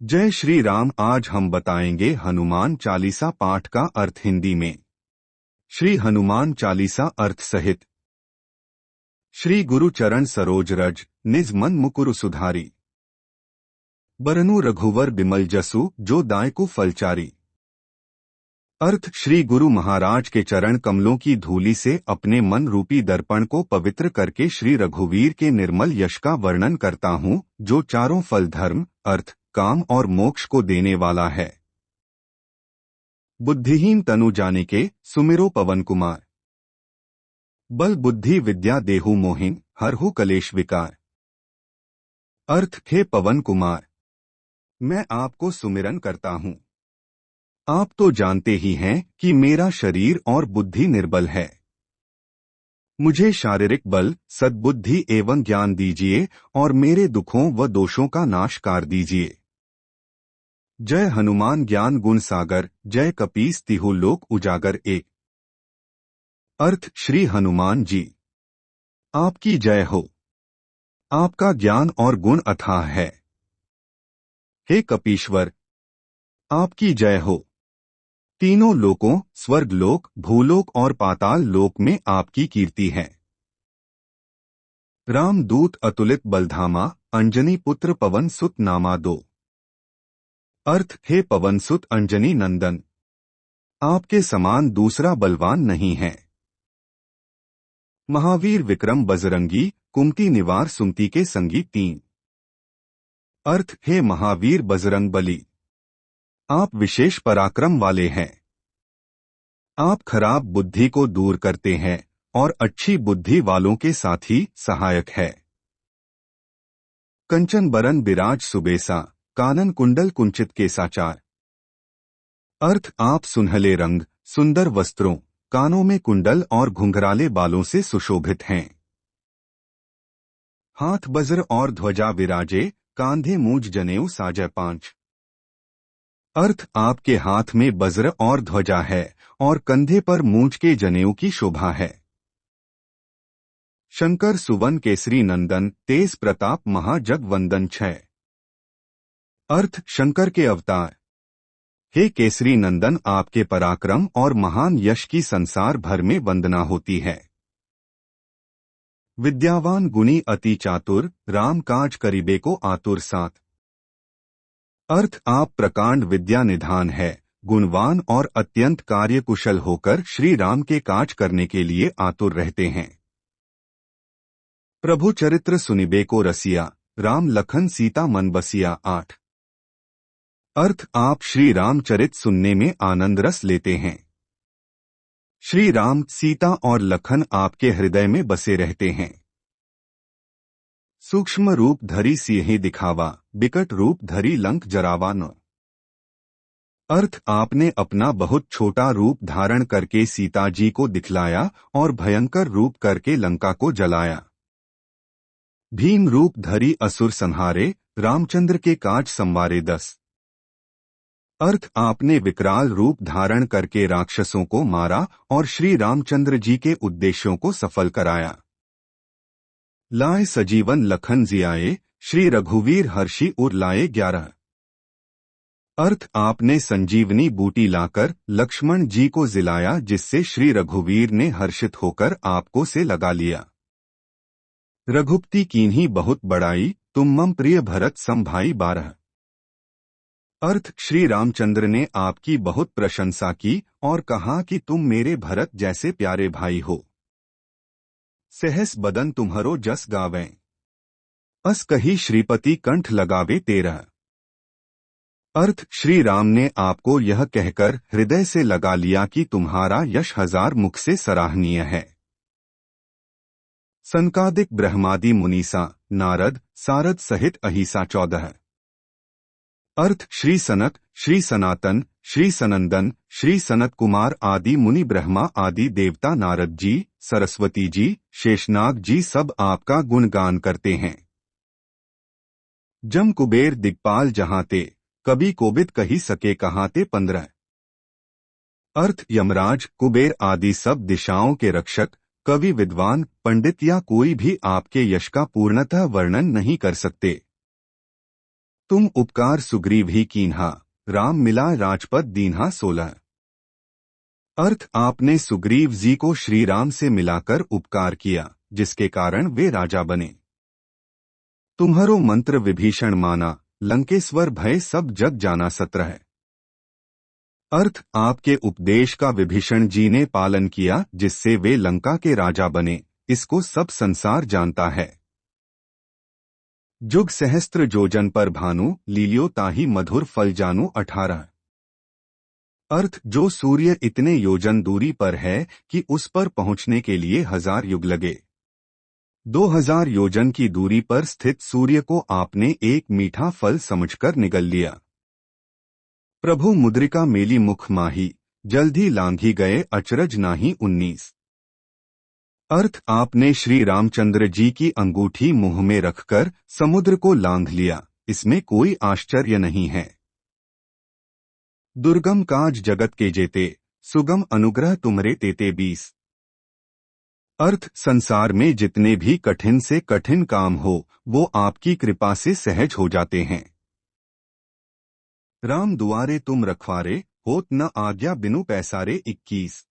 जय श्री राम। आज हम बताएंगे हनुमान चालीसा पाठ का अर्थ हिंदी में। श्री हनुमान चालीसा अर्थ सहित। श्री गुरु चरण सरोज रज, निज मन मुकुरु सुधारी। बरनु रघुवर बिमल जसु, जो दायकु फलचारी। अर्थ: श्री गुरु महाराज के चरण कमलों की धूलि से अपने मन रूपी दर्पण को पवित्र करके श्री रघुवीर के निर्मल यश का वर्णन करता हूँ, जो चारों फल धर्म, अर्थ, काम और मोक्ष को देने वाला है। बुद्धिहीन तनु जानिके, सुमिरो पवन कुमार। बल बुद्धि विद्या देहु मोहिन, हरहु कलेश विकार। अर्थ: हे पवन कुमार, मैं आपको सुमिरन करता हूँ। आप तो जानते ही हैं कि मेरा शरीर और बुद्धि निर्बल है। मुझे शारीरिक बल, सद्बुद्धि एवं ज्ञान दीजिए और मेरे दुखों व दोषों का नाश कर दीजिए। जय हनुमान ज्ञान गुण सागर, जय कपीस तिहु लोक उजागर एक। अर्थ: श्री हनुमान जी, आपकी जय हो। आपका ज्ञान और गुण अथाह है। हे कपीश्वर, आपकी जय हो। तीनों लोकों, स्वर्ग लोक, भूलोक और पाताल लोक में आपकी कीर्ति है। रामदूत अतुलित बलधामा, अंजनी पुत्र पवन सुत नामा दो। अर्थ: हे पवन सुत अंजनी नंदन, आपके समान दूसरा बलवान नहीं है। महावीर विक्रम बजरंगी, कुमति निवार सुमति के संगी तीन। अर्थ: हे महावीर बजरंग बली, आप विशेष पराक्रम वाले हैं। आप खराब बुद्धि को दूर करते हैं और अच्छी बुद्धि वालों के साथी सहायक है। कंचन बरन बिराज सुबेसा, कानन कुंडल कुंचित केसाचार। अर्थ: आप सुनहले रंग, सुंदर वस्त्रों, कानों में कुंडल और घुंघराले बालों से सुशोभित हैं। हाथ वज्र और ध्वजा विराजे, कांधे मूंज जनेऊ साजय पांच। अर्थ: आपके हाथ में वज्र और ध्वजा है और कंधे पर मूंज के जनेऊ की शोभा है। शंकर सुवन केसरी नंदन, तेज प्रताप महाजगवंदन छय। अर्थ: शंकर के अवतार। हे केसरी नंदन, आपके पराक्रम और महान यश की संसार भर में वंदना होती है। विद्यावान गुणी अति चातुर, राम काज करिबे को आतुर साथ। अर्थ: आप प्रकांड विद्या निधान है, गुणवान और अत्यंत कार्यकुशल होकर श्री राम के काज करने के लिए आतुर रहते हैं। प्रभु चरित्र सुनिबे को रसिया, राम लखन सीता मन बसिया आठ। अर्थ: आप श्री रामचरित सुनने में आनंद रस लेते हैं। श्री राम, सीता और लखन आपके हृदय में बसे रहते हैं। सूक्ष्म रूप धरी सिंह दिखावा, बिकट रूप धरी लंक जरावा न। अर्थ: आपने अपना बहुत छोटा रूप धारण करके सीता जी को दिखलाया और भयंकर रूप करके लंका को जलाया। भीम रूप धरी असुर संहारे, रामचंद्र के काज संवारे 10। अर्थ: आपने विकराल रूप धारण करके राक्षसों को मारा और श्री रामचंद्र जी के उद्देश्यों को सफल कराया। लाए सजीवन लखन जियाए, श्री रघुवीर हर्षि उर लाए 11। अर्थ: आपने संजीवनी बूटी लाकर लक्ष्मण जी को जिलाया, जिससे श्री रघुवीर ने हर्षित होकर आपको से लगा लिया। रघुपति कीन्ही बहुत बड़ाई, तुम मम प्रिय भरत सम भाई 12। अर्थ: श्री रामचंद्र ने आपकी बहुत प्रशंसा की और कहा कि तुम मेरे भरत जैसे प्यारे भाई हो। सहस बदन तुम्हरो जस गावें, अस कही श्रीपति कंठ लगावे 13। अर्थ: श्री राम ने आपको यह कहकर हृदय से लगा लिया कि तुम्हारा यश 1000 मुख से सराहनीय है। सनकादिक ब्रह्मादि मुनीसा, नारद, सारद सहित अहिसा 14। अर्थ: श्री सनक, श्री सनातन, श्री सनंदन, श्री सनत कुमार आदि मुनि, ब्रह्मा आदि देवता, नारद जी, सरस्वती जी, शेषनाग जी सब आपका गुणगान करते हैं। जम कुबेर दिक्पाल जहांते, कभी कोबिद कही सके कहाते 15। अर्थ: यमराज, कुबेर आदि सब दिशाओं के रक्षक, कवि, विद्वान, पंडित या कोई भी आपके यश का पूर्णतः वर्णन नहीं कर सकते। तुम उपकार सुग्रीव ही कीन्हा, राम मिला राजपद दीन्हा 16। अर्थ आपने सुग्रीव जी को श्री राम से मिलाकर उपकार किया, जिसके कारण वे राजा बने। तुम्हारो मंत्र विभीषण माना, लंकेश्वर भय सब जग जाना 17। अर्थ आपके उपदेश का विभीषण जी ने पालन किया, जिससे वे लंका के राजा बने, इसको सब संसार जानता है। जुग सहस्त्र जोजन पर भानु, लीलियो ताही मधुर फल जानू 18। अर्थ जो सूर्य इतने योजन दूरी पर है कि उस पर पहुंचने के लिए 1000 युग लगे। 2000 योजन की दूरी पर स्थित सूर्य को आपने एक मीठा फल समझकर निगल लिया। प्रभु मुद्रिका मेली मुख माही, जल्दी लांघी गए अचरज नाही 19। अर्थ आपने श्री रामचंद्र जी की अंगूठी मुंह में रखकर समुद्र को लांघ लिया, इसमें कोई आश्चर्य नहीं है। दुर्गम काज जगत के जेते, सुगम अनुग्रह तुमरे तेते 20। अर्थ संसार में जितने भी कठिन से कठिन काम हो, वो आपकी कृपा से सहज हो जाते हैं। राम दुआरे तुम रखवारे, होत न आज्ञा बिनु पैसारे 21।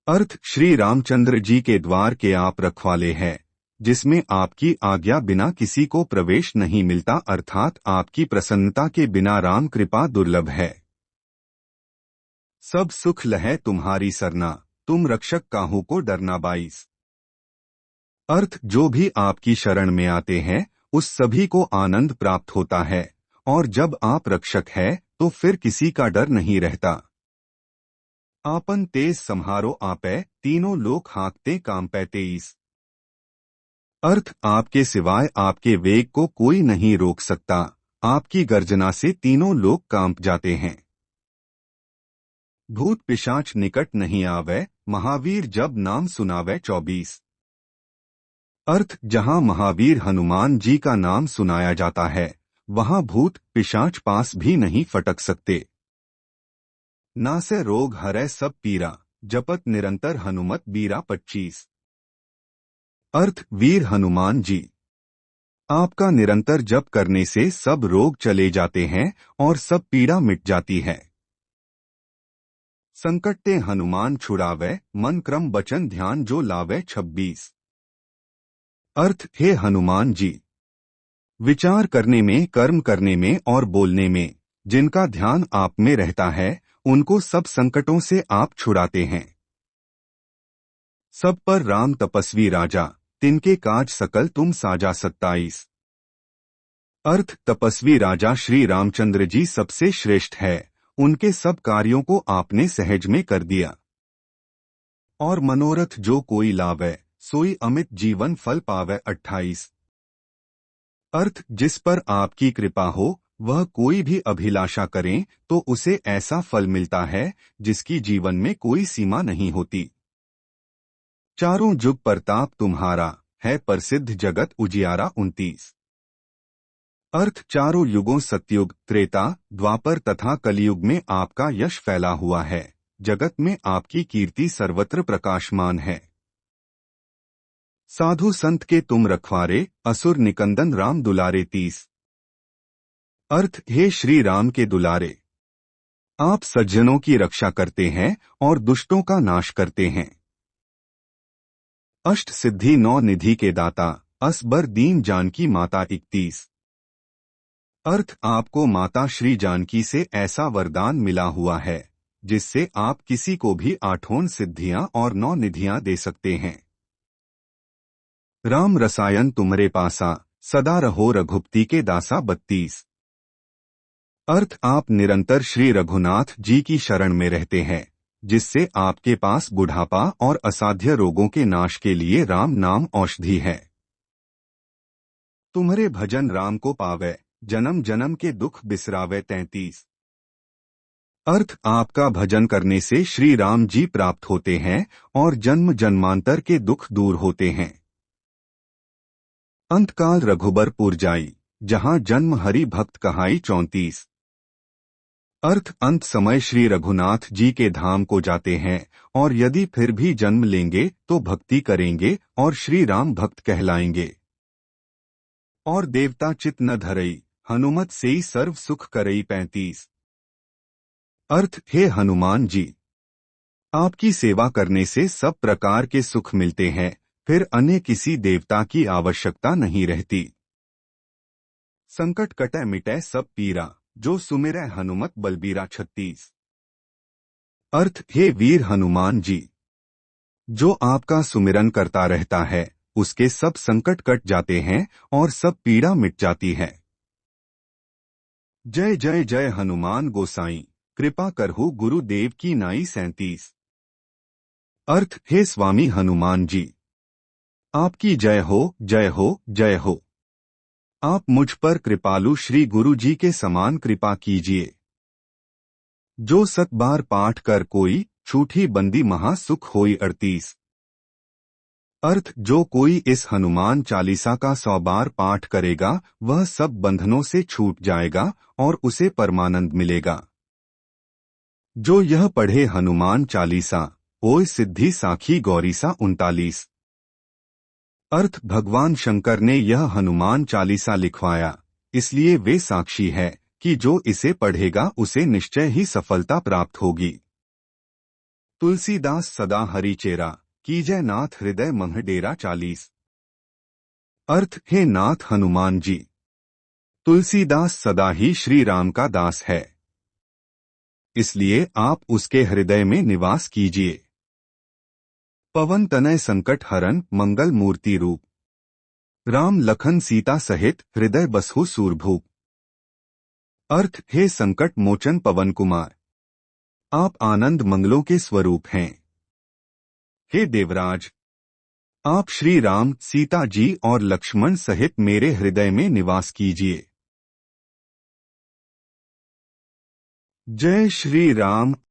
अर्थ श्री रामचंद्र जी के द्वार के आप रखवाले हैं, जिसमें आपकी आज्ञा बिना किसी को प्रवेश नहीं मिलता, अर्थात आपकी प्रसन्नता के बिना राम कृपा दुर्लभ है। सब सुख लहै तुम्हारी सरना, तुम रक्षक काहू को डरना 22। अर्थ जो भी आपकी शरण में आते हैं, उस सभी को आनंद प्राप्त होता है, और जब आप रक्षक है तो फिर किसी का डर नहीं रहता। आपन तेज सम्हारो आपै, तीनों लोक हाँकते कांपै 23। अर्थ आपके सिवाय आपके वेग को कोई नहीं रोक सकता, आपकी गर्जना से तीनों लोग कांप जाते हैं। भूत पिशाच निकट नहीं आवे, महावीर जब नाम सुनावे 24। अर्थ जहां महावीर हनुमान जी का नाम सुनाया जाता है, वहां भूत पिशाच पास भी नहीं फटक सकते। नासे रोग हरै सब पीरा, जपत निरंतर हनुमत बीरा 25। अर्थ वीर हनुमान जी, आपका निरंतर जप करने से सब रोग चले जाते हैं और सब पीड़ा मिट जाती है। संकट ते हनुमान छुड़ावे, मन क्रम बचन ध्यान जो लावे 26। अर्थ हे हनुमान जी, विचार करने में, कर्म करने में और बोलने में जिनका ध्यान आप में रहता है, उनको सब संकटों से आप छुड़ाते हैं। सब पर राम तपस्वी राजा, तिनके काज सकल तुम साजा 27। अर्थ तपस्वी राजा श्री रामचंद्र जी सबसे श्रेष्ठ है, उनके सब कार्यों को आपने सहज में कर दिया। और मनोरथ जो कोई लावे, सोई अमित जीवन फल पावे 28। अर्थ जिस पर आपकी कृपा हो, वह कोई भी अभिलाषा करें तो उसे ऐसा फल मिलता है जिसकी जीवन में कोई सीमा नहीं होती। चारों जुग प्रताप तुम्हारा, है प्रसिद्ध जगत उजियारा 29। अर्थ चारों युगों सतयुग, त्रेता, द्वापर तथा कलयुग में आपका यश फैला हुआ है, जगत में आपकी कीर्ति सर्वत्र प्रकाशमान है। साधु संत के तुम रखवारे, असुर निकंदन राम दुलारे 30। अर्थ हे श्री राम के दुलारे, आप सज्जनों की रक्षा करते हैं और दुष्टों का नाश करते हैं। अष्ट सिद्धि 9 निधि के दाता, असबर दीन जानकी माता 31। अर्थ आपको माता श्री जानकी से ऐसा वरदान मिला हुआ है, जिससे आप किसी को भी 8 सिद्धियां और 9 निधियां दे सकते हैं। राम रसायन तुमरे पासा, सदा रहो रघुपति के दासा 32। अर्थ आप निरंतर श्री रघुनाथ जी की शरण में रहते हैं, जिससे आपके पास बुढ़ापा और असाध्य रोगों के नाश के लिए राम नाम औषधि है। तुम्हारे भजन राम को पावे, जन्म जन्म के दुख बिसरावे 33। अर्थ आपका भजन करने से श्री राम जी प्राप्त होते हैं और जन्म जन्मांतर के दुख दूर होते हैं। अंतकाल रघुबरपुर जाई, जहां जन्म हरि भक्त कहाई 34। अर्थ अंत समय श्री रघुनाथ जी के धाम को जाते हैं, और यदि फिर भी जन्म लेंगे तो भक्ति करेंगे और श्री राम भक्त कहलाएंगे। और देवता चित न धरई, हनुमत सेई सर्व सुख करई 35। अर्थ, हे हनुमान जी, आपकी सेवा करने से सब प्रकार के सुख मिलते हैं, फिर अन्य किसी देवता की आवश्यकता नहीं रहती। संकट कटै मिटै सब पीरा, जो सुमिरै हनुमत बलबीरा 36। अर्थ, हे वीर हनुमान जी, जो आपका सुमिरन करता रहता है उसके सब संकट कट जाते हैं और सब पीड़ा मिट जाती है। जय जय जय हनुमान गोसाई, कृपा करहु गुरुदेव की नाई 37। अर्थ, हे स्वामी हनुमान जी, आपकी जय हो जय हो जय हो। आप मुझ पर कृपालु श्री गुरु जी के समान कृपा कीजिए। जो 7 बार पाठ कर कोई, छूठी बंदी महा सुख होई 38। अर्थ, जो कोई इस हनुमान चालीसा का 100 बार पाठ करेगा वह सब बंधनों से छूट जाएगा और उसे परमानंद मिलेगा। जो यह पढ़े हनुमान चालीसा, ओय सिद्धि साखी गौरीसा 39। अर्थ, भगवान शंकर ने यह हनुमान चालीसा लिखवाया, इसलिए वे साक्षी है कि जो इसे पढ़ेगा उसे निश्चय ही सफलता प्राप्त होगी। तुलसीदास सदा हरिचेरा, कीजय नाथ हृदय मह डेरा 40। अर्थ, हे नाथ हनुमान जी, तुलसीदास सदा ही श्री राम का दास है, इसलिए आप उसके हृदय में निवास कीजिए। पवन तनय संकट हरन मंगल मूर्ति रूप, राम लखन सीता सहित हृदय बसहु सूरभूप। अर्थ, हे संकट मोचन पवन कुमार, आप आनंद मंगलों के स्वरूप हैं। हे देवराज, आप श्री राम, सीता जी और लक्ष्मण सहित मेरे हृदय में निवास कीजिए। जय श्री राम।